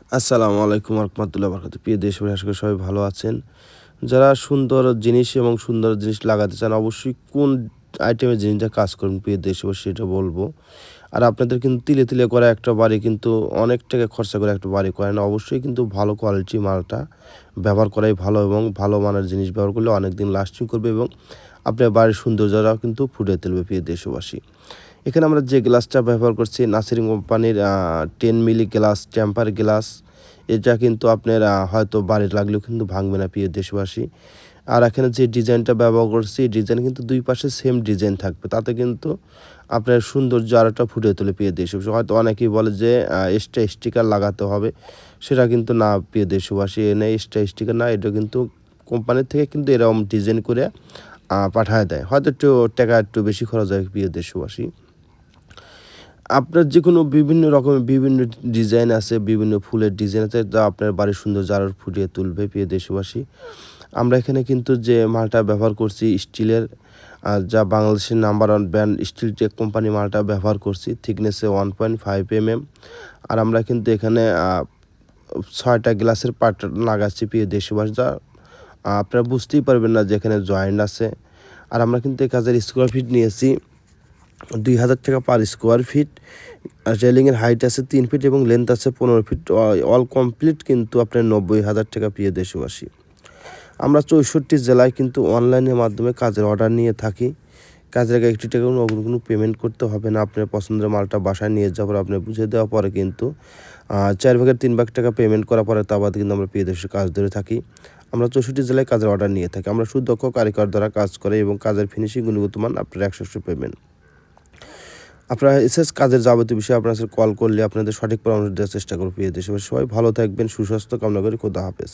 আসসালামু আলাইকুম রহমতুল্লাহ বারকাত। প্রিয় দেশবাসী, আশা করি সবাই ভালো আছেন। যারা সুন্দর জিনিস এবং সুন্দর জিনিস লাগাতে চান, অবশ্যই কোন আইটেমের জিনিসটা কাজ করবেন প্রিয় দেশবাসী সেটা বলবো। আর আপনাদের কিন্তু তিলে তিলে করা একটা বাড়ি কিন্তু অনেক টাকা খরচা করে একটা বাড়ি করেন। অবশ্যই কিন্তু ভালো কোয়ালিটির মালটা ব্যবহার করাই ভালো এবং ভালো মানের জিনিস ব্যবহার করলে অনেক দিন লাস্টিং করবে এবং আপনার বাড়ির সৌন্দর্যটাও কিন্তু ফুটিয়ে তুলবে প্রিয় দেশবাসী। এখানে আমরা যে গ্লাসটা ব্যবহার করছি নাসির কোম্পানির 10 মিলি গ্লাস, টেম্পার গ্লাস। এটা কিন্তু আপনার হয়তো বাড়ি লাগলেও কিন্তু ভাঙবে না প্রিয় দেশবাসী। আর এখানে যে ডিজাইনটা ব্যবহার করছি, ডিজাইন কিন্তু দুই পাশে সেম ডিজাইন থাকবে। তাতে কিন্তু আপনার সৌন্দর্য আরেকটা ফুটিয়ে তোলে প্রিয় দেশবাসী। হয়তো অনেকেই বলে যে এক্সট্রা স্টিকার লাগাতে হবে। সেটা কিন্তু না প্রিয় দেশবাসী, এনে এক্সট্রা স্টিকার না, এটা কিন্তু কোম্পানির থেকে কিন্তু এরকম ডিজাইন করে পাঠায় দেয়। হয়তো একটু টাকা একটু বেশি খরচ হয় প্রিয় দেশবাসী। আপনার যেকোনো বিভিন্ন রকমের বিভিন্ন ডিজাইন আছে, বিভিন্ন ফুলের ডিজাইন আছে যা আপনার বাড়ির সৌন্দর্য আরও ফুটিয়ে তুলবে প্রিয় দেশবাসী। আমরা এখানে কিন্তু যে মালটা ব্যবহার করছি স্টিলের, যা বাংলাদেশের number 1 brand steel tech company মালটা ব্যবহার করছি। থিকনেসে 1.5 mm। আর আমরা কিন্তু এখানে 6টা গ্লাসের পার্ট লাগাচ্ছি প্রিয় দেশবাসী, যা আপনারা বুঝতেই পারবেন না যে এখানে জয়েন্ট আছে। আর আমরা কিন্তু এই কাজের স্কোয়ার ফিট নিয়েছি 2,000 টাকা পার স্কোয়ার ফিট। রেলিংয়ের হাইট আছে 3 ফিট এবং লেন্থ আছে 15 ফিট। অল কমপ্লিট কিন্তু আপনার 90,000 টাকা প্রিয় দেশবাসী। আমরা 64 জেলায় কিন্তু অনলাইনের মাধ্যমে কাজের অর্ডার নিয়ে থাকি। কাজের আগে 1 টাকা কোনো পেমেন্ট করতে হবে না। আপনার পছন্দের মালটা বাসায় নিয়ে যাওয়ার পর আপনি বুঝে দেওয়ার পরে কিন্তু 4 ভাগের 3 ভাগ টাকা পেমেন্ট করার পরে তা বাদে কিন্তু আমরা প্রিয় দেশের কাজ ধরে থাকি। আমরা 64 জেলায় কাজের অর্ডার নিয়ে থাকি। আমরা সুদক্ষ কারিগর দ্বারা কাজ করে এবং কাজের ফিনিশিং গুণগত মান আপনার 100% পেমেন্ট। আপনারা এসএস কাজের যাবতীয় বিষয়ে আপনার কাছে কল করলে আপনাদের সঠিক পরামর্শ দেওয়ার চেষ্টা করব প্রিয় দেশবাসী। সবাই ভালো থাকবেন, সুস্বাস্থ্য কামনা করি। খোদা হাফেজ।